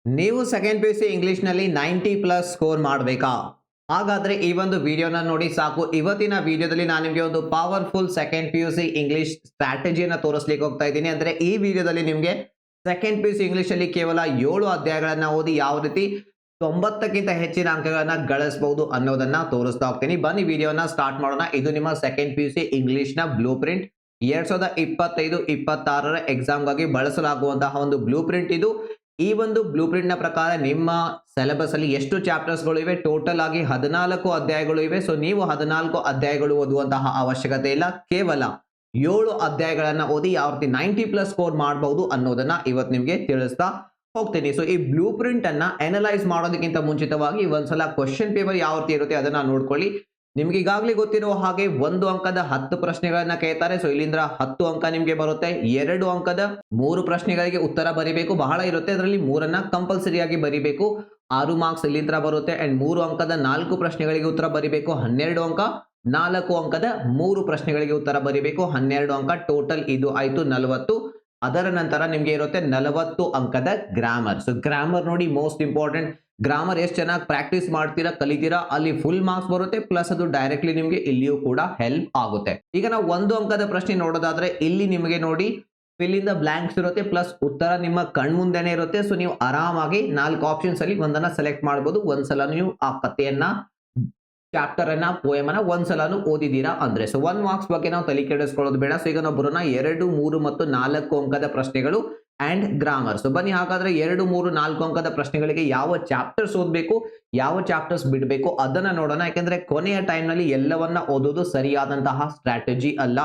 ನೀವು second P U C ಇಂಗ್ಲಿಷ್‌ನಲ್ಲಿ 90 plus score ಮಾಡಬೇಕಾ? ಹಾಗಾದ್ರೆ ಈ ಒಂದು ವಿಡಿಯೋನ ನೋಡಿ ಸಾಕು. ಇವತ್ತಿನ ವಿಡಿಯೋದಲ್ಲಿ ನಾನು ನಿಮಗೆ ಒಂದು powerful second P U C English ಸ್ಟ್ರಾಟಜಿಯನ್ನ ತೋರಿಸ್ಲಿಕ್ಕೆ ಹೋಗ್ತಾ ಇದ್ದೀನಿ. ಅಂದ್ರೆ ಈ ವಿಡಿಯೋದಲ್ಲಿ ನಿಮಗೆ ಸೆಕೆಂಡ್ ಪಿ ಯು ಸಿ ಇಂಗ್ಲಿಷಲ್ಲಿ ಕೇವಲ 7 ಅಧ್ಯಾಯಗಳನ್ನ ಓದಿ ಯಾವ ರೀತಿ 90ಕ್ಕಿಂತ ಹೆಚ್ಚಿನ ಅಂಕಗಳನ್ನ ಗಳಿಸಬಹುದು ಅನ್ನೋದನ್ನ ತೋರಿಸ್ತಾ ಹೋಗ್ತೀನಿ. ಬನ್ನಿ ವಿಡಿಯೋನ ಸ್ಟಾರ್ಟ್ ಮಾಡೋಣ. ಇದು ನಿಮ್ಮ ಸೆಕೆಂಡ್ ಪಿ ಯು ಸಿ ಇಂಗ್ಲಿಷ್‌ನ ಬ್ಲೂ ಪ್ರಿಂಟ್ 2025-26ರ ಎಕ್ಸಾಮ್‌ಗಾಗಿ ಬಳಸಲಾಗುವಂತಹ ಒಂದು ಬ್ಲೂ ಪ್ರಿಂಟ್ ಇದು. ಈ ಒಂದು ಬ್ಲೂ ಪ್ರಿಂಟ್ ನ ಪ್ರಕಾರ ನಿಮ್ಮ ಸಿಲೆಬಸ್ ಅಲ್ಲಿ ಎಷ್ಟು ಚಾಪ್ಟರ್ಸ್ ಗಳು ಇವೆ? ಟೋಟಲ್ ಆಗಿ 14 ಅಧ್ಯಾಯಗಳು ಇವೆ. ಸೊ ನೀವು 14 ಅಧ್ಯಾಯಗಳು ಓದುವಂತಹ ಅವಶ್ಯಕತೆ ಇಲ್ಲ. ಕೇವಲ 7 ಅಧ್ಯಾಯಗಳನ್ನ ಓದಿ ಯಾವ ರೀತಿ 90 ಪ್ಲಸ್ ಸ್ಕೋರ್ ಮಾಡಬಹುದು ಅನ್ನೋದನ್ನ ಇವತ್ತು ನಿಮಗೆ ತಿಳಿಸ್ತಾ ಹೋಗ್ತೀನಿ. ಸೊ ಈ ಬ್ಲೂ ಪ್ರಿಂಟ್ ಅನ್ನ ಅನಲೈಸ್ ಮಾಡೋದಕ್ಕಿಂತ ಮುಂಚಿತವಾಗಿ ಒಂದ್ಸಲ ಕ್ವಶನ್ ಪೇಪರ್ ಯಾವ ರೀತಿ ಇರುತ್ತೆ ಅದನ್ನ ನೋಡ್ಕೊಳ್ಳಿ. ನಿಮ್ಗೆ ಈಗಾಗಲೇ ಗೊತ್ತಿರೋ ಹಾಗೆ 1 ಅಂಕದ 10 ಪ್ರಶ್ನೆಗಳನ್ನ ಕೇಳ್ತಾರೆ. ಸೊ ಇಲ್ಲಿಂದ 10 ಅಂಕ ನಿಮ್ಗೆ ಬರುತ್ತೆ. 2 ಅಂಕದ 3 ಪ್ರಶ್ನೆಗಳಿಗೆ ಉತ್ತರ ಬರಿಬೇಕು. ಬಹಳ ಇರುತ್ತೆ, ಅದರಲ್ಲಿ 3ಅನ್ನ ಕಂಪಲ್ಸರಿ ಆಗಿ ಬರಿಬೇಕು. 6 ಮಾರ್ಕ್ಸ್ ಇಲ್ಲಿಂದ ಬರುತ್ತೆ. ಅಂಡ್ 3 ಅಂಕದ 4 ಪ್ರಶ್ನೆಗಳಿಗೆ ಉತ್ತರ ಬರಿಬೇಕು. 12 ಅಂಕ. 4 ಅಂಕದ 3 ಪ್ರಶ್ನೆಗಳಿಗೆ ಉತ್ತರ ಬರಿಬೇಕು. 12 ಅಂಕ. ಟೋಟಲ್ ಇದು ಆಯ್ತು 40. ಅದರ ನಂತರ ನಿಮ್ಗೆ ಇರುತ್ತೆ 40 ಅಂಕದ ಗ್ರಾಮರ್. ಸೊ ಗ್ರಾಮರ್ ನೋಡಿ ಮೋಸ್ಟ್ ಇಂಪಾರ್ಟೆಂಟ್. ಗ್ರಾಮರ್ ಎಷ್ಟು ಚೆನ್ನಾಗಿ ಪ್ರಾಕ್ಟೀಸ್ ಮಾಡ್ತೀರಾ, ಕಲಿತೀರಾ, ಅಲ್ಲಿ ಫುಲ್ ಮಾರ್ಕ್ಸ್ ಬರುತ್ತೆ. ಪ್ಲಸ್ ಅದು ಡೈರೆಕ್ಟ್ಲಿ ನಿಮಗೆ ಇಲ್ಲಿಯೂ ಕೂಡ ಹೆಲ್ಪ್ ಆಗುತ್ತೆ. ಈಗ ನಾವು 1 ಅಂಕದ ಪ್ರಶ್ನೆ ನೋಡೋದಾದ್ರೆ ಇಲ್ಲಿ ನಿಮಗೆ ನೋಡಿ ಫಿಲ್ ಇನ್ ದ ಬ್ಲಾಂಕ್ಸ್ ಇರುತ್ತೆ. ಪ್ಲಸ್ ಉತ್ತರ ನಿಮ್ಮ ಕಣ್ಮುಂದೆನೆ ಇರುತ್ತೆ. ಸೊ ನೀವು ಆರಾಮಾಗಿ 4 ಆಪ್ಷನ್ಸ್ ಅಲ್ಲಿ ಒಂದನ್ನ ಸೆಲೆಕ್ಟ್ ಮಾಡಬಹುದು. ಒಂದ್ಸಲ ನೀವು ಆ ಕಥೆಯನ್ನ, ಚಾಪ್ಟರ್ ಅನ್ನ, ಪೋಯಮ್ ಅನ್ನ ಒಂದ್ಸಲನು ಓದಿದೀರಾ ಅಂದ್ರೆ. ಸೊ 1 ಮಾರ್ಕ್ಸ್ ಬಗ್ಗೆ ನಾವು ತಲೆ ಕೆಡಿಸ್ಕೊಳ್ಳೋದು ಬೇಡ. ಸೊ ಈಗ ನಾವು ಬರೋಣ 2, 3 ಮತ್ತು 4 ಅಂಕದ ಪ್ರಶ್ನೆಗಳು ಅಂಡ್ ಗ್ರಾಮರ್. ಸೊ ಬನ್ನಿ ಹಾಗಾದ್ರೆ 2, 3, 4 ಅಂಕದ ಪ್ರಶ್ನೆಗಳಿಗೆ ಯಾವ ಚಾಪ್ಟರ್ಸ್ ಓದಬೇಕು, ಯಾವ ಚಾಪ್ಟರ್ಸ್ ಬಿಡಬೇಕು ಅದನ್ನ ನೋಡೋಣ. ಯಾಕಂದ್ರೆ ಕೊನೆಯ ಟೈಮ್ ನಲ್ಲಿ ಎಲ್ಲವನ್ನ ಓದೋದು ಸರಿಯಾದಂತಹ ಸ್ಟ್ರಾಟಜಿ ಅಲ್ಲ.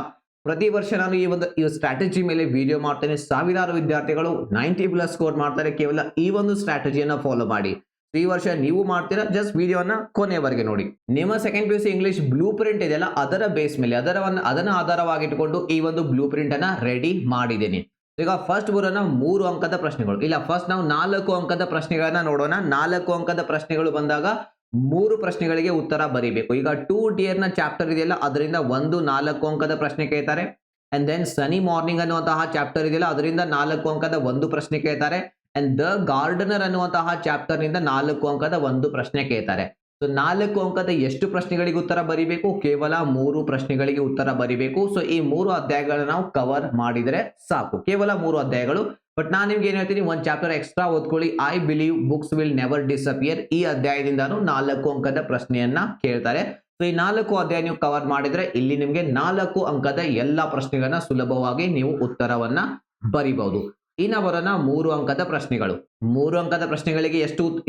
ಪ್ರತಿ ವರ್ಷ ನಾನು ಈ ಸ್ಟ್ರಾಟಜಿ ಮೇಲೆ ವಿಡಿಯೋ ಮಾಡ್ತೇನೆ. ಸಾವಿರಾರು ವಿದ್ಯಾರ್ಥಿಗಳು 90 ಪ್ಲಸ್ ಸ್ಕೋರ್ ಮಾಡ್ತಾರೆ ಕೇವಲ ಈ ಒಂದು ಸ್ಟ್ರಾಟಜಿಯನ್ನ ಫಾಲೋ ಮಾಡಿ. ಈ ವರ್ಷ ನೀವು ಮಾಡ್ತೀರಾ, ಜಸ್ಟ್ ವಿಡಿಯೋನ ಕೊನೆಯವರೆಗೆ ನೋಡಿ. ನಿಮ್ಮ second P U C English blue print ಇದೆಯಲ್ಲ, ಅದರ ಬೇಸ್ ಮೇಲೆ ಅದನ್ನ ಆಧಾರವಾಗಿಟ್ಟುಕೊಂಡು ಈ ಒಂದು ಬ್ಲೂ ಪ್ರಿಂಟ್ ಅನ್ನ ರೆಡಿ ಮಾಡಿದ್ದೀನಿ. ಈಗ ಫಸ್ಟ್ ಬರೋಣ 3 ಅಂಕದ ಪ್ರಶ್ನೆಗಳು. ಇಲ್ಲ, ಫಸ್ಟ್ ನಾವು 4 ಅಂಕದ ಪ್ರಶ್ನೆಗಳನ್ನ ನೋಡೋಣ. 4 ಅಂಕದ ಪ್ರಶ್ನೆಗಳು ಬಂದಾಗ 3 ಪ್ರಶ್ನೆಗಳಿಗೆ ಉತ್ತರ ಬರೀಬೇಕು. ಈಗ 2 ಟಿಯರ್ ನ ಚಾಪ್ಟರ್ ಇದೆಯಲ್ಲ, ಅದರಿಂದ 4 ಅಂಕದ ಪ್ರಶ್ನೆ ಕೇಳ್ತಾರೆ. ಅಂಡ್ ದೆನ್ ಸನಿ ಮಾರ್ನಿಂಗ್ ಅನ್ನುವಂತಹ ಚಾಪ್ಟರ್ ಇದೆಯಲ್ಲ, ಅದರಿಂದ 4 ಅಂಕದ 1 ಪ್ರಶ್ನೆ ಕೇಳ್ತಾರೆ. ಅಂಡ್ ದ ಗಾರ್ಡನರ್ ಅನ್ನುವಂತಹ ಚಾಪ್ಟರ್ ನಿಂದ 4 ಅಂಕದ 1 ಪ್ರಶ್ನೆ ಕೇಳ್ತಾರೆ. ಸೊ 4 ಅಂಕದ ಎಷ್ಟು ಪ್ರಶ್ನೆಗಳಿಗೆ ಉತ್ತರ ಬರಿಬೇಕು? ಕೇವಲ 3 ಪ್ರಶ್ನೆಗಳಿಗೆ ಉತ್ತರ ಬರಿಬೇಕು. ಸೊ ಈ 3 ಅಧ್ಯಾಯಗಳನ್ನ ನಾವು ಕವರ್ ಮಾಡಿದ್ರೆ ಸಾಕು. ಕೇವಲ 3 ಅಧ್ಯಾಯಗಳು. ಬಟ್ ನಾನು ನಿಮ್ಗೆ ಏನ್ ಹೇಳ್ತೀನಿ, 1 ಚಾಪ್ಟರ್ ಎಕ್ಸ್ಟ್ರಾ ಓದ್ಕೊಳ್ಳಿ. I believe books will never disappear. ಈ ಅಧ್ಯಾಯದಿಂದಾನು 4 ಅಂಕದ ಪ್ರಶ್ನೆಯನ್ನ ಕೇಳ್ತಾರೆ. ಸೊ ಈ 4 ಅಧ್ಯಾಯ ನೀವು ಕವರ್ ಮಾಡಿದ್ರೆ ಇಲ್ಲಿ ನಿಮ್ಗೆ 4 ಅಂಕದ ಎಲ್ಲಾ ಪ್ರಶ್ನೆಗಳನ್ನ ಸುಲಭವಾಗಿ ನೀವು ಉತ್ತರವನ್ನ ಬರಿಬಹುದು. ಇನ್ನ ಬರೋಣ 3 ಅಂಕದ ಪ್ರಶ್ನೆಗಳು. 3 ಅಂಕದ ಪ್ರಶ್ನೆಗಳಿಗೆ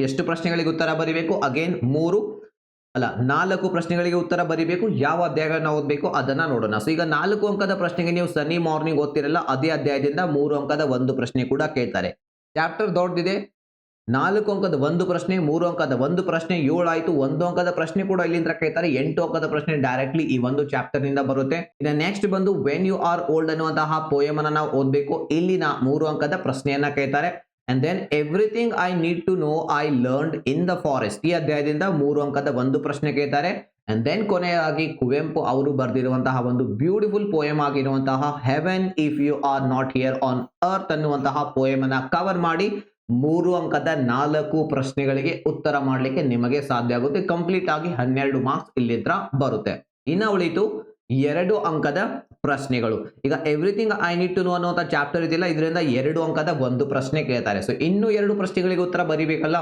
ಎಷ್ಟು ಪ್ರಶ್ನೆಗಳಿಗೆ ಉತ್ತರ ಬರಿಬೇಕು? ಅಗೇನ್ 4 ಪ್ರಶ್ನೆಗಳಿಗೆ ಉತ್ತರ ಬರಿಬೇಕು. ಯಾವ ಅಧ್ಯಾಯಗಳನ್ನ ಓದಬೇಕು ಅದನ್ನ ನೋಡೋಣ. ಸೊ ಈಗ 4 ಅಂಕದ ಪ್ರಶ್ನೆಗೆ ನೀವು ಸನಿ ಮಾರ್ನಿಂಗ್ ಓದ್ತಿರಲ್ಲ, ಅದೇ ಅಧ್ಯಾಯದಿಂದ 3 ಅಂಕದ 1 ಪ್ರಶ್ನೆ ಕೂಡ ಕೇಳ್ತಾರೆ. ಚಾಪ್ಟರ್ ದೊಡ್ಡದಿದೆ. 4 ಅಂಕದ 1 ಪ್ರಶ್ನೆ, 3 ಅಂಕದ 1 ಪ್ರಶ್ನೆ, 7 ಆಯ್ತು. 1 ಅಂಕದ ಪ್ರಶ್ನೆ ಕೂಡ ಇಲ್ಲಿಂದ ಕೇಳ್ತಾರೆ. 8 ಅಂಕದ ಪ್ರಶ್ನೆ ಡೈರೆಕ್ಟ್ಲಿ ಈ ಒಂದು ಚಾಪ್ಟರ್ ನಿಂದ ಬರುತ್ತೆ. ಇನ್ನು ನೆಕ್ಸ್ಟ್ ಬಂದು ವೆನ್ ಯು ಆರ್ ಓಲ್ಡ್ ಅನ್ನುವಂತಹ ಪೋಯಮ್ ಅನ್ನ ನಾವು ಓದಬೇಕು. ಇಲ್ಲಿನ 3 ಅಂಕದ ಪ್ರಶ್ನೆಯನ್ನ ಕೇಳ್ತಾರೆ. And then everything I need to know I learned in the forest. ಈ ಅಧ್ಯಾಯದಿಂದ 3 ಅಂಕದ 1 ಪ್ರಶ್ನೆ ಕೇಳ್ತಾರೆ. ಅಂಡ್ ದೆನ್ ಕೊನೆಯಾಗಿ ಕುವೆಂಪು ಅವರು ಬರೆದಿರುವಂತಹ ಒಂದು ಬ್ಯೂಟಿಫುಲ್ ಪೋಯಮ್ ಆಗಿರುವಂತಹ heaven if you are not here on earth ಅನ್ನುವಂತಹ ಪೋಯಮ್ ಅನ್ನ ಕವರ್ ಮಾಡಿ 3 ಅಂಕದ 4 ಪ್ರಶ್ನೆಗಳಿಗೆ ಉತ್ತರ ಮಾಡಲಿಕ್ಕೆ ನಿಮಗೆ ಸಾಧ್ಯ ಆಗುತ್ತೆ. ಕಂಪ್ಲೀಟ್ ಆಗಿ 12 ಮಾರ್ಕ್ಸ್ ಇಲ್ಲಿಂದ ಬರುತ್ತೆ. ಇನ್ನ ಉಳಿತು 2 ಅಂಕದ ಪ್ರಶ್ನೆಗಳು. ಈಗ everything I need to know ಅನ್ನುವಂಥ ಚಾಪ್ಟರ್ ಇದೆಯಲ್ಲ, ಇದರಿಂದ 2 ಅಂಕದ 1 ಪ್ರಶ್ನೆ ಕೇಳ್ತಾರೆ. ಸೊ ಇನ್ನು 2 ಪ್ರಶ್ನೆಗಳಿಗೆ ಉತ್ತರ ಬರಿಬೇಕಲ್ಲ.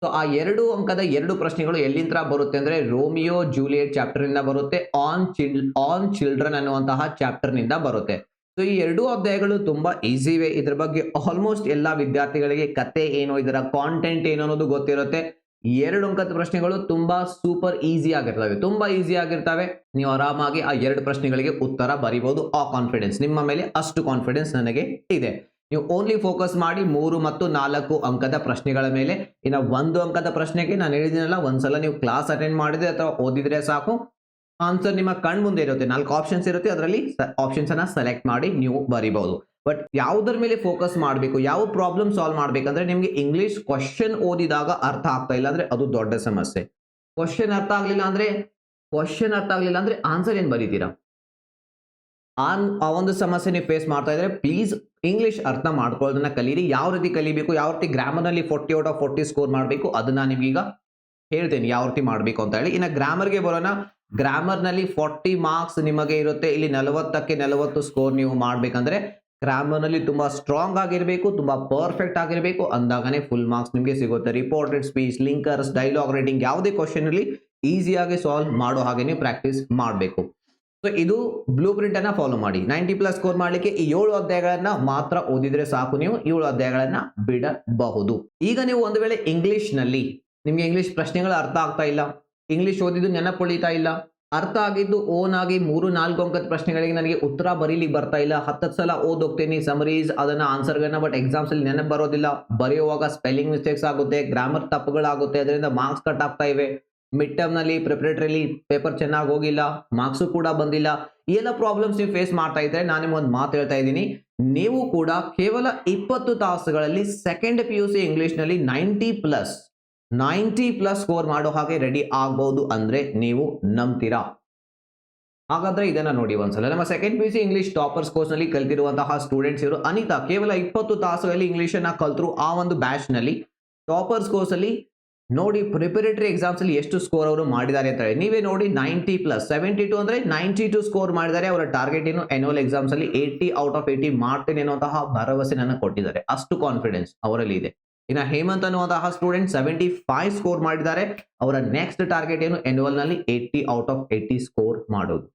ಸೊ ಆ 2 ಅಂಕದ 2 ಪ್ರಶ್ನೆಗಳು ಎಲ್ಲಿಂದ ಬರುತ್ತೆ ಅಂದ್ರೆ ರೋಮಿಯೋ ಜೂಲಿಯಟ್ ಚಾಪ್ಟರ್ ಇಂದ ಬರುತ್ತೆ. ಆನ್ ಚಿಲ್ಡ್ರನ್ ಅನ್ನುವಂತಹ ಚಾಪ್ಟರ್ ನಿಂದ ಬರುತ್ತೆ. ಸೊ ಈ 2 ಅಧ್ಯಾಯಗಳು ತುಂಬಾ ಈಸಿ ಇವೆ. ಇದ್ರ ಬಗ್ಗೆ ಆಲ್ಮೋಸ್ಟ್ ಎಲ್ಲಾ ವಿದ್ಯಾರ್ಥಿಗಳಿಗೆ ಕತೆ ಏನು, ಇದರ ಕಾಂಟೆಂಟ್ ಏನು ಅನ್ನೋದು ಗೊತ್ತಿರುತ್ತೆ. 2 ಅಂಕದ ಪ್ರಶ್ನೆಗಳು ತುಂಬಾ ಸೂಪರ್ ಈಸಿ ಆಗಿರ್ತವೆ. ನೀವು ಆರಾಮಾಗಿ ಆ 2 ಪ್ರಶ್ನೆಗಳಿಗೆ ಉತ್ತರ ಬರಿಬಹುದು. ಆ ಕಾನ್ಫಿಡೆನ್ಸ್ ನಿಮ್ಮ ಮೇಲೆ, ಅಷ್ಟು ಕಾನ್ಫಿಡೆನ್ಸ್ ನನಗೆ ಇದೆ. ನೀವು ಓನ್ಲಿ ಫೋಕಸ್ ಮಾಡಿ 3 ಮತ್ತು 4 ಅಂಕದ ಪ್ರಶ್ನೆಗಳ ಮೇಲೆ. ಇನ್ನು 1 ಅಂಕದ ಪ್ರಶ್ನೆಗೆ ನಾನು ಹೇಳಿದಿನಲ್ಲ, ಒಂದ್ಸಲ ನೀವು ಕ್ಲಾಸ್ ಅಟೆಂಡ್ ಮಾಡಿದ್ರೆ ಅಥವಾ ಓದಿದ್ರೆ ಸಾಕು, ಆನ್ಸರ್ ನಿಮ್ಮ ಕಣ್ ಮುಂದೆ ಇರುತ್ತೆ. 4 ಆಪ್ಷನ್ಸ್ ಇರುತ್ತೆ, ಅದರಲ್ಲಿ ಆಪ್ಷನ್ಸ್ ಅನ್ನ ಸೆಲೆಕ್ಟ್ ಮಾಡಿ ನೀವು ಬರಿಬಹುದು. ಬಟ್ ಯಾವುದರ ಮೇಲೆ ಫೋಕಸ್ ಮಾಡಬೇಕು, ಯಾವ ಪ್ರಾಬ್ಲಮ್ ಸಾಲ್ವ್ ಮಾಡ್ಬೇಕಂದ್ರೆ ನಿಮ್ಗೆ ಇಂಗ್ಲಿಷ್ ಕ್ವಶನ್ ಓದಿದಾಗ ಅರ್ಥ ಆಗ್ತಾ ಇಲ್ಲ ಅಂದ್ರೆ ಅದು ದೊಡ್ಡ ಸಮಸ್ಯೆ. ಕ್ವಶನ್ ಅರ್ಥ ಆಗ್ಲಿಲ್ಲ ಅಂದ್ರೆ ಆನ್ಸರ್ ಏನ್ ಬರೀತೀರಾ? ಆ ಒಂದು ಸಮಸ್ಯೆ ನೀವು ಫೇಸ್ ಮಾಡ್ತಾ ಇದ್ರೆ ಪ್ಲೀಸ್ ಇಂಗ್ಲಿಷ್ ಅರ್ಥ ಮಾಡ್ಕೊಳ್ಳೋದನ್ನ ಕಲೀರಿ. ಯಾವ ರೀತಿ ಕಲಿಬೇಕು, ಯಾವ ರೀತಿ ಗ್ರಾಮರ್ನಲ್ಲಿ 40 ಔಟ್ ಆಫ್ 40 ಸ್ಕೋರ್ ಮಾಡಬೇಕು ಅದನ್ನ ನಿಮ್ಗೀಗ ಹೇಳ್ತೇನೆ ಯಾವ ರೀತಿ ಮಾಡಬೇಕು ಅಂತ ಹೇಳಿ. ಇನ್ನು ಗ್ರಾಮರ್ಗೆ ಬರೋಣ. ಗ್ರಾಮರ್ನಲ್ಲಿ 40 ಮಾರ್ಕ್ಸ್ ನಿಮಗೆ ಇರುತ್ತೆ. ಇಲ್ಲಿ 40ಕ್ಕೆ 40 ಸ್ಕೋರ್ ನೀವು ಮಾಡ್ಬೇಕಂದ್ರೆ ಗ್ರಾಮರ್ನಲ್ಲಿ ತುಂಬಾ ಸ್ಟ್ರಾಂಗ್ ಆಗಿರಬೇಕು, ತುಂಬಾ ಪರ್ಫೆಕ್ಟ್ ಆಗಿರಬೇಕು, ಅಂದಾಗನೇ ಫುಲ್ ಮಾರ್ಕ್ಸ್ ನಿಮಗೆ ಸಿಗುತ್ತೆ. Reported speech, linkers, dialogue writing ಯಾವುದೇ ಕ್ವಶನ್ ಅಲ್ಲಿ ಈಸಿಯಾಗಿ ಸಾಲ್ವ್ ಮಾಡೋ ಹಾಗೆ ನೀವು ಪ್ರಾಕ್ಟೀಸ್ ಮಾಡಬೇಕು. ಸೊ ಇದು ಬ್ಲೂ ಪ್ರಿಂಟ್ ಅನ್ನ ಫಾಲೋ ಮಾಡಿ. 90+ ಸ್ಕೋರ್ ಮಾಡ್ಲಿಕ್ಕೆ ಈ 7 ಅಧ್ಯಾಯಗಳನ್ನ ಮಾತ್ರ ಓದಿದ್ರೆ ಸಾಕು. ನೀವು 7 ಅಧ್ಯಾಯಗಳನ್ನ ಬಿಡಬಹುದು. ಈಗ ನೀವು ಒಂದು ವೇಳೆ ಇಂಗ್ಲಿಷ್ ನಲ್ಲಿ ನಿಮ್ಗೆ ಇಂಗ್ಲಿಷ್ ಪ್ರಶ್ನೆಗಳು ಅರ್ಥ ಆಗ್ತಾ ಇಲ್ಲ, ಇಂಗ್ಲಿಷ್ ಓದಿದ್ದು ನೆನಪುಳಿತಾ ಇಲ್ಲ, ಅರ್ಥ ಆಗಿದ್ದು ಓನ್ ಆಗಿ 3-4 ಅಂಕದ ಪ್ರಶ್ನೆಗಳಿಗೆ ನನಗೆ ಉತ್ತರ ಬರೀಲಿಕ್ಕೆ ಬರ್ತಾ ಇಲ್ಲ, 10 ಸಲ ಓದೋಗ್ತೇನೆ ಸಮರೀಸ್ ಅದನ್ನ ಆನ್ಸರ್ಗಳನ್ನ, ಬಟ್ ಎಕ್ಸಾಮ್ಸ್ ಅಲ್ಲಿ ನೆನಪು ಬರೋದಿಲ್ಲ, ಬರೆಯುವಾಗ ಸ್ಪೆಲ್ಲಿಂಗ್ ಮಿಸ್ಟೇಕ್ಸ್ ಆಗುತ್ತೆ, ಗ್ರಾಮರ್ ತಪ್ಪುಗಳಾಗುತ್ತೆ, ಅದರಿಂದ ಮಾರ್ಕ್ಸ್ ಕಟ್ ಆಗ್ತಾ ಇವೆ, ಮಿಡ್ ಟರ್ಮ್ ನಲ್ಲಿ ಪ್ರಿಪರೇಟರಿಲಿ ಪೇಪರ್ ಚೆನ್ನಾಗಿ ಹೋಗಿಲ್ಲ, ಮಾರ್ಕ್ಸ್ ಕೂಡ ಬಂದಿಲ್ಲ, ಈ ಎಲ್ಲ ಪ್ರಾಬ್ಲಮ್ಸ್ ನೀವು ಫೇಸ್ ಮಾಡ್ತಾ ಇದ್ರೆ ನಾನು ನಿಮ್ಗೆ ಒಂದು ಮಾತು ಹೇಳ್ತಾ ಇದ್ದೀನಿ. ನೀವು ಕೂಡ ಕೇವಲ 20 ತಾಸುಗಳಲ್ಲಿ ಸೆಕೆಂಡ್ PUC ಇಂಗ್ಲಿಷ್ ನಲ್ಲಿ 90+ ಸ್ಕೋರ್ ಮಾಡೋ ಹಾಗೆ ರೆಡಿ ಆಗ್ಬಹುದು ಅಂದ್ರೆ ನೀವು ನಂಬ್ತೀರಾ? ಹಾಗಾದ್ರೆ ಇದನ್ನ ನೋಡಿ ಒಂದ್ಸಲ. ನಮ್ಮ second PUC English toppers course ನಲ್ಲಿ ಕಲ್ತಿರುವಂತಹ ಸ್ಟೂಡೆಂಟ್ಸ್ ಇವರು. ಅನಿತಾ ಕೇವಲ 20 ತಾಸುಗಳಲ್ಲಿ ಇಂಗ್ಲಿಷ್ ಅನ್ನ ಕಲ್ತರು ಆ ಒಂದು ಬ್ಯಾಚ್ ನಲ್ಲಿ. ಟಾಪರ್ಸ್ ಕೋರ್ಸ್ ಅಲ್ಲಿ ನೋಡಿ ಪ್ರಿಪರೇಟರಿ ಎಕ್ಸಾಮ್ಸ್ ಅಲ್ಲಿ ಎಷ್ಟು ಸ್ಕೋರ್ ಅವರು ಮಾಡಿದ್ದಾರೆ ಅಂತ ಹೇಳಿ ನೀವೇ ನೋಡಿ. 90+, 72 ಅಂದ್ರೆ 92 ಸ್ಕೋರ್ ಮಾಡಿದ್ದಾರೆ. ಅವರ ಟಾರ್ಗೆಟ್ ಏನು ಆನ್ಯುವಲ್ ಎಕ್ಸಾಮ್ಸ್ ಅಲ್ಲಿ 80 ಔಟ್ ಆಫ್ 80 ಮಾಡ್ತೇನೆ ಅನ್ನುವಂತಹ ಭರವಸೆ ನನ್ನ ಕೊಟ್ಟಿದ್ದಾರೆ. ಅಷ್ಟು ಕಾನ್ಫಿಡೆನ್ಸ್ ಅವರಲ್ಲಿ ಇದೆ. ಇನ್ನು ಹೇಮಂತ್ ಅನ್ನುವಂತಹ ಸ್ಟೂಡೆಂಟ್ 75 ಸ್ಕೋರ್ ಮಾಡಿದ್ದಾರೆ. ಅವರ ನೆಕ್ಸ್ಟ್ ಟಾರ್ಗೆಟ್ ಏನು ಆನ್ಯುವಲ್ ನಲ್ಲಿ 80 ಔಟ್ ಆಫ್ 80 ಸ್ಕೋರ್ ಮಾಡೋದು.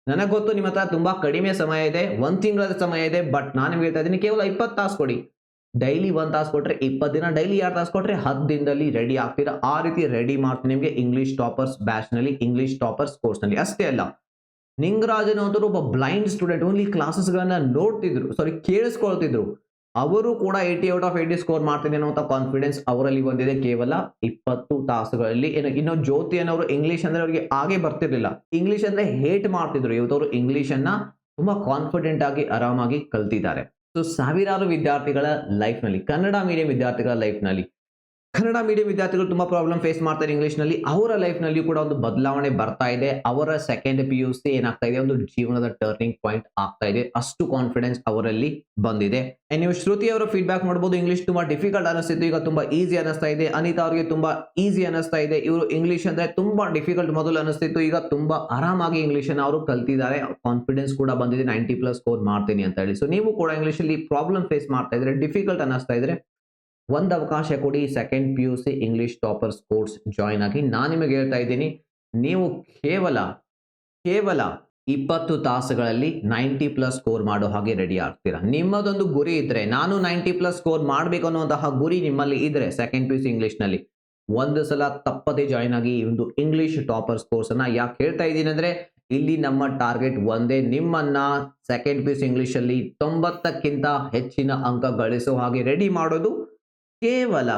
ನನಗೆ ಗೊತ್ತು ನಿಮ್ಮ ಹತ್ರ ತುಂಬಾ ಕಡಿಮೆ ಸಮಯ ಇದೆ, 1 ತಿಂಗಳ ಸಮಯ ಇದೆ, ಬಟ್ ನಾನು ನಿಮ್ಗೆ ಹೇಳ್ತಾ ಇದ್ದೀನಿ ಕೇವಲ 20 ತಾಸು ಕೊಡಿ. ಡೈಲಿ 1 ತಾಸು ಕೊಟ್ರೆ 20 ದಿನ, ಡೈಲಿ 2 ತಾಸು ಕೊಟ್ರೆ 10 ದಿನದಲ್ಲಿ ರೆಡಿ ಆಗ್ತೀರಾ. ಆ ರೀತಿ ರೆಡಿ ಮಾಡ್ತೀನಿ ನಿಮಗೆ ಇಂಗ್ಲಿಷ್ ಟಾಪರ್ಸ್ ಬ್ಯಾಚ್ ನಲ್ಲಿ, ಇಂಗ್ಲಿಷ್ ಟಾಪರ್ಸ್ ಕೋರ್ಸ್ ನಲ್ಲಿ. ಅಷ್ಟೇ ಅಲ್ಲ, ನಿಂಗರಾಜನ್ ಅವರು ಒಬ್ಬ ಬ್ಲೈಂಡ್ ಸ್ಟೂಡೆಂಟ್, ಓನ್ಲಿ ಕ್ಲಾಸಸ್ ಗಳನ್ನ ಕೇಳಿಸ್ಕೊಳ್ತಿದ್ರು. ಅವರು ಕೂಡ 80 ಔಟ್ ಆಫ್ 80 ಸ್ಕೋರ್ ಮಾಡ್ತೀನಿ ಅನ್ನುವಂಥ ಕಾನ್ಫಿಡೆನ್ಸ್ ಅವರಲ್ಲಿ ಬಂದಿದೆ ಕೇವಲ 20 ತಾಸುಗಳಲ್ಲಿ. ಇನ್ನು ಜ್ಯೋತಿ ಅನ್ನೋರು ಇಂಗ್ಲಿಷ್ ಅಂದ್ರೆ ಅವರಿಗೆ ಹಾಗೆ ಬರ್ತಿರ್ಲಿಲ್ಲ, ಇಂಗ್ಲಿಷ್ ಅಂದ್ರೆ ಹೇಟ್ ಮಾಡ್ತಿದ್ರು. ಇವತ್ತವರು ಇಂಗ್ಲಿಷ್ ಅನ್ನ ತುಂಬಾ ಕಾನ್ಫಿಡೆಂಟ್ ಆಗಿ ಆರಾಮಾಗಿ ಕಲ್ತಿದ್ದಾರೆ. ಸೊ ಸಾವಿರಾರು ವಿದ್ಯಾರ್ಥಿಗಳ ಲೈಫ್ ನಲ್ಲಿ, ಕನ್ನಡ ಮೀಡಿಯಂ ವಿದ್ಯಾರ್ಥಿಗಳ ಲೈಫ್ ನಲ್ಲಿ, ಕನ್ನಡ ಮೀಡಿಯಂ ವಿದ್ಯಾರ್ಥಿಗಳು ತುಂಬಾ ಪ್ರಾಬ್ಲಮ್ ಫೇಸ್ ಮಾಡ್ತಾರೆ ಇಂಗ್ಲಿಷ್ ನಲ್ಲಿ. ಅವರ ಲೈಫ್ ನಲ್ಲಿ ಕೂಡ ಒಂದು ಬದಲಾವಣೆ ಬರ್ತಾ ಇದೆ. ಅವರ ಸೆಕೆಂಡ್ PUC ಏನಾಗ್ತಾ ಇದೆ, ಒಂದು ಜೀವನದ ಟರ್ನಿಂಗ್ ಪಾಯಿಂಟ್ ಆಗ್ತಾ ಇದೆ. ಅಷ್ಟು ಕಾನ್ಫಿಡೆನ್ಸ್ ಅವರಲ್ಲಿ ಬಂದಿದೆ. ನೀವು ಶ್ರುತಿ ಅವರ ಫೀಡ್ಬ್ಯಾಕ್ ಮಾಡಬಹುದು, ಇಂಗ್ಲಿಷ್ ತುಂಬಾ ಡಿಫಿಕಲ್ಟ್ ಅನಿಸ್ತಿತ್ತು, ಈಗ ತುಂಬಾ ಈಸಿ ಅನಿಸ್ತಾ ಇದೆ. ಅನಿತಾ ಅವರಿಗೆ ತುಂಬಾ ಈಸಿ ಅನಿಸ್ತಾ ಇದೆ. ಇವರು ಇಂಗ್ಲಿಷ್ ಅಂದ್ರೆ ತುಂಬಾ ಡಿಫಿಕಲ್ಟ್ ಮೊದಲು ಅನಿಸ್ತಿತ್ತು, ಈಗ ತುಂಬಾ ಆರಾಮಾಗಿ ಇಂಗ್ಲಿಷ್ ಅನ್ನ ಅವರು ಕಲ್ತಿದ್ದಾರೆ. ಕಾನ್ಫಿಡೆನ್ಸ್ ಕೂಡ ಬಂದಿದೆ, 90+ ಸ್ಕೋರ್ ಮಾಡ್ತೀನಿ ಅಂತ ಹೇಳಿ. ಸೊ ನೀವು ಕೂಡ ಇಂಗ್ಲಿಷ್ ಅಲ್ಲಿ ಪ್ರಾಬ್ಲಮ್ ಫೇಸ್ ಮಾಡ್ತಾ ಇದ್ರೆ, ಡಿಫಿಕಲ್ಟ್ ಅನಿಸ್ತಾ ಇದ್ರೆ ಒಂದು ಅವಕಾಶ ಕೊಡಿ. Second PUC English toppers course join ಆಗಿ. ನಾನು ನಿಮಗೆ ಹೇಳ್ತಾ ಇದ್ದೀನಿ, ನೀವು ಕೇವಲ 20 ತಾಸುಗಳಲ್ಲಿ 90+ ಸ್ಕೋರ್ ಮಾಡೋ ಹಾಗೆ ರೆಡಿ ಆಗ್ತೀರಾ. ನಿಮ್ಮದೊಂದು ಗುರಿ ಇದ್ರೆ, ನಾನು 90+ ಸ್ಕೋರ್ ಮಾಡಬೇಕು ಅನ್ನುವಂತಹ ಗುರಿ ನಿಮ್ಮಲ್ಲಿ ಇದ್ರೆ ಸೆಕೆಂಡ್ PUC ಇಂಗ್ಲಿಷ್ ನಲ್ಲಿ ಒಂದು ಸಲ ತಪ್ಪದೆ ಜಾಯಿನ್ ಆಗಿ ಈ ಒಂದು ಇಂಗ್ಲಿಷ್ ಟಾಪರ್ಸ್ ಕೋರ್ಸ್ ಅನ್ನ. ಯಾಕೆ ಹೇಳ್ತಾ ಇದ್ದೀನಿ ಅಂದ್ರೆ ಇಲ್ಲಿ ನಮ್ಮ ಟಾರ್ಗೆಟ್ ಒಂದೇ, ನಿಮ್ಮನ್ನ ಸೆಕೆಂಡ್ PUC ಇಂಗ್ಲಿಷ್ ಅಲ್ಲಿ 90ಕ್ಕಿಂತ ಹೆಚ್ಚಿನ ಅಂಕ ಗಳಿಸೋ ಹಾಗೆ ರೆಡಿ ಮಾಡೋದು. ಕೇವಲ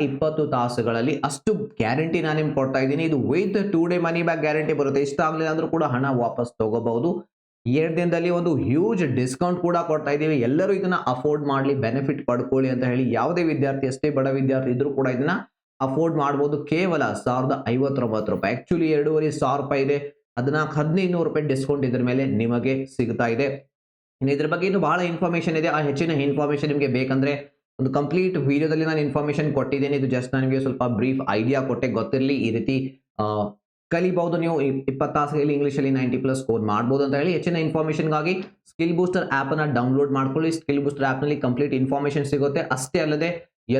20 ತಾಸುಗಳಲ್ಲಿ ಅಷ್ಟು ಗ್ಯಾರಂಟಿ ನಾನು ನಿಮ್ಗೆ ಕೊಡ್ತಾ ಇದ್ದೀನಿ. ಇದು with 2 day money back guarantee ಬರುತ್ತೆ. ಇಷ್ಟ ಆಗಲಿಲ್ಲ ಅಂದ್ರೂ ಕೂಡ ಹಣ ವಾಪಸ್ ತಗೋಬಹುದು. 2 ದಿನದಲ್ಲಿ ಒಂದು ಹ್ಯೂಜ್ ಡಿಸ್ಕೌಂಟ್ ಕೂಡ ಕೊಡ್ತಾ ಇದ್ದೀವಿ. ಎಲ್ಲರೂ ಇದನ್ನ ಅಫೋರ್ಡ್ ಮಾಡಲಿ, ಬೆನಿಫಿಟ್ ಪಡ್ಕೊಳ್ಳಿ ಅಂತ ಹೇಳಿ. ಯಾವುದೇ ವಿದ್ಯಾರ್ಥಿ, ಎಷ್ಟೇ ಬಡ ವಿದ್ಯಾರ್ಥಿ ಇದ್ರೂ ಕೂಡ ಇದನ್ನ ಅಫೋರ್ಡ್ ಮಾಡಬಹುದು. ಕೇವಲ 1059 ರೂಪಾಯಿ, ಆಕ್ಚುಲಿ 2500 ರೂಪಾಯಿ ಇದೆ. 1500 ರೂಪಾಯಿ ಡಿಸ್ಕೌಂಟ್ ಇದ್ರ ಮೇಲೆ ನಿಮಗೆ ಸಿಗ್ತಾ ಇದೆ. ಇದ್ರ ಬಗ್ಗೆ ಇನ್ನು ಬಹಳ ಇನ್ಫಾರ್ಮೇಶನ್ ಇದೆ. ಆ ಹೆಚ್ಚಿನ ಇನ್ಫಾರ್ಮೇಶನ್ ನಿಮಗೆ ಬೇಕಂದ್ರೆ ಒಂದು ಕಂಪ್ಲೀಟ್ ವಿಡಿಯೋದಲ್ಲಿ ನಾನು ಇನ್ಫಾರ್ಮೇಶನ್ ಕೊಟ್ಟಿದ್ದೇನೆ. ಇದು ಜಸ್ಟ್ ನನಗೆ ಸ್ವಲ್ಪ ಬ್ರೀಫ್ ಐಡಿಯಾ ಕೊಟ್ಟೆ, ಗೊತ್ತಿರಲಿ ಈ ರೀತಿ ಕಲಿಬಹುದು. ನೀವು 20 ತಾಸುಗಳಲ್ಲಿ ಇಂಗ್ಲಿಷ್ ಅಲ್ಲಿ 90+ ಸ್ಕೋರ್ ಮಾಡಬಹುದು ಅಂತ ಹೇಳಿ. ಹೆಚ್ಚಿನ ಇನ್ಫಾರ್ಮೇಶನ್ಗಾಗಿ ಸ್ಕಿಲ್ ಬೂಸ್ಟರ್ ಆಪ್ ಅನ್ನ ಡೌನ್ಲೋಡ್ ಮಾಡ್ಕೊಳ್ಳಿ. ಸ್ಕಿಲ್ ಬೂಸ್ಟರ್ ಆಪ್ ನಲ್ಲಿ ಕಂಪ್ಲೀಟ್ ಇನ್ಫಾರ್ಮೇಶನ್ ಸಿಗುತ್ತೆ. ಅಷ್ಟೇ ಅಲ್ಲದೆ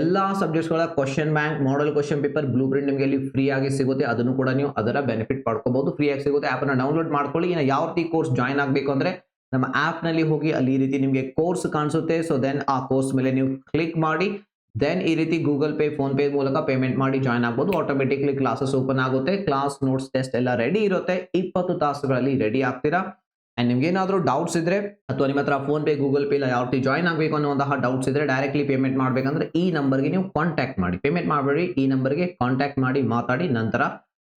ಎಲ್ಲಾ ಸಬ್ಜೆಕ್ಟ್ಸ್ ಗಳ question bank, model question paper, blue print ನಿಮಗೆ ಅಲ್ಲಿ ಫ್ರೀ ಆಗಿ ಸಿಗುತ್ತೆ. ಅದನ್ನು ಕೂಡ ನೀವು ಅದರ ಬೆನಿಫಿಟ್ ಪಡ್ಕೋಬಹುದು, ಫ್ರೀ ಆಗಿ ಸಿಗುತ್ತೆ. ಆಪ್ ಅನ್ನ ಡೌನ್ಲೋಡ್ ಮಾಡ್ಕೊಳ್ಳಿ. ಇನ್ನು ಯಾವ ರೀತಿ ಕೋರ್ಸ್ ಜಾಯಿನ್ ಆಗಬೇಕು ಅಂದ್ರೆ ನಮ್ಮ ಆಪ್ ನಲ್ಲಿ ಹೋಗಿ ಅಲ್ಲಿ ಈ ರೀತಿ ನಿಮಗೆ ಕೋರ್ಸ್ ಕಾಣಿಸುತ್ತೆ. ಸೊ ದೆನ್ ಆ ಕೋರ್ಸ್ ಮೇಲೆ ನೀವು ಕ್ಲಿಕ್ ಮಾಡಿ ದೆನ್ ಈ ರೀತಿ ಗೂಗಲ್ ಪೇ, ಫೋನ್ ಪೇ ಮೂಲಕ ಪೇಮೆಂಟ್ ಮಾಡಿ ಜಾಯಿನ್ ಆಗಬಹುದು. ಆಟೋಮೆಟಿಕ್ಲಿ ಕ್ಲಾಸಸ್ ಓಪನ್ ಆಗುತ್ತೆ. ಕ್ಲಾಸ್ ನೋಟ್ಸ್, ಟೆಸ್ಟ್ ಎಲ್ಲ ರೆಡಿ ಇರುತ್ತೆ. 20 ತಾಸುಗಳಲ್ಲಿ ರೆಡಿ ಆಗ್ತೀರಾ. ಅಂಡ್ ನಿಮ್ಗೆ ಏನಾದರೂ ಡೌಟ್ಸ್ ಇದ್ರೆ ಅಥವಾ ನಿಮ್ಮ ಹತ್ರ ಫೋನ್ ಪೇ, ಗೂಗಲ್ ಪೇ ಇಲ್ಲ ಯಾವ ರೀತಿ ಜಾಯಿನ್ ಆಗಬೇಕು ಅನ್ನುವಂತಹ ಡೌಟ್ಸ್ ಇದ್ರೆ ಡೈರೆಕ್ಟ್ಲಿ ಪೇಮೆಂಟ್ ಮಾಡಬೇಕಂದ್ರೆ ಈ ನಂಬರ್ಗೆ ನೀವು ಕಾಂಟ್ಯಾಕ್ಟ್ ಮಾಡಿ. ಪೇಮೆಂಟ್ ಮಾಡಬೇಡಿ, ಈ ನಂಬರ್ಗೆ ಕಾಂಟ್ಯಾಕ್ಟ್ ಮಾಡಿ ಮಾತಾಡಿ, ನಂತರ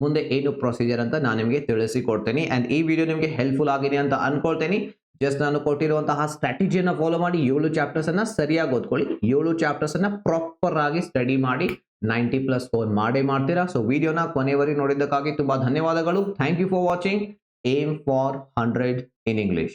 ಮುಂದೆ ಏನು ಪ್ರೊಸೀಜರ್ ಅಂತ ನಾನು ನಿಮಗೆ ತಿಳಿಸಿಕೊಡ್ತೇನೆ. ಅಂಡ್ ಈ ವಿಡಿಯೋ ನಿಮಗೆ ಹೆಲ್ಪ್ಫುಲ್ ಆಗಿದೆ ಅಂತ ಅನ್ಕೊಳ್ತೇನೆ. ಜಸ್ಟ್ ನಾನು ಕೊಟ್ಟಿರುವಂತಹ ಸ್ಟ್ರಾಟಜಿಯನ್ನು ಫಾಲೋ ಮಾಡಿ 7 ಚಾಪ್ಟರ್ಸ್ ಅನ್ನ ಸರಿಯಾಗಿ ಓದ್ಕೊಳ್ಳಿ. 7 ಚಾಪ್ಟರ್ಸ್ ಅನ್ನ ಪ್ರಾಪರ್ ಆಗಿ ಸ್ಟಡಿ ಮಾಡಿ 90+ ಸ್ಕೋರ್ ಮಾಡೇ ಮಾಡ್ತೀರಾ. ಸೊ ವಿಡಿಯೋನ ಕೊನೆವರೆಗೆ ನೋಡಿದ್ದಕ್ಕಾಗಿ ತುಂಬಾ ಧನ್ಯವಾದಗಳು. Thank you for watching. Aim for 100 in English.